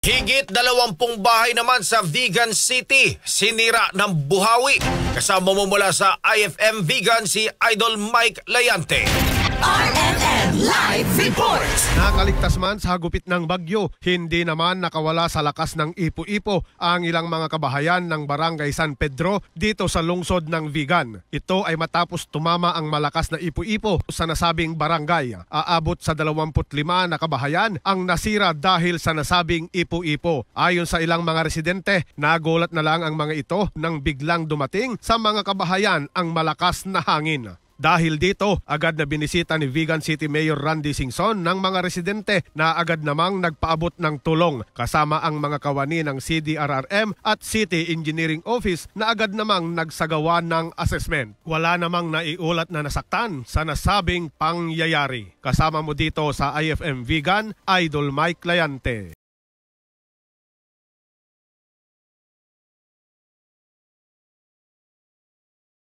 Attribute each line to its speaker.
Speaker 1: Higit 20 bahay naman sa Vigan City, sinira ng buhawi. Kasama mo mula sa IFM Vigan si Idol Mike Layante.
Speaker 2: RMN Live Report!
Speaker 3: Nakaligtas man sa hagupit ng bagyo, hindi naman nakawala sa lakas ng ipo-ipo ang ilang mga kabahayan ng Barangay San Pedro dito sa lungsod ng Vigan. Ito ay matapos tumama ang malakas na ipo-ipo sa nasabing barangay. Aabot sa 25 na kabahayan ang nasira dahil sa nasabing ipo-ipo. Ayon sa ilang mga residente, nagulat na lang ang mga ito nang biglang dumating sa mga kabahayan ang malakas na hangin. Dahil dito, agad na binisita ni Vigan City Mayor Randy Singson ng mga residente na agad namang nagpaabot ng tulong kasama ang mga kawani ng CDRRM at City Engineering Office na agad namang nagsagawa ng assessment. Wala namang naiulat na nasaktan sa nasabing pangyayari. Kasama mo dito sa IFM Vigan, Idol Mike Layante.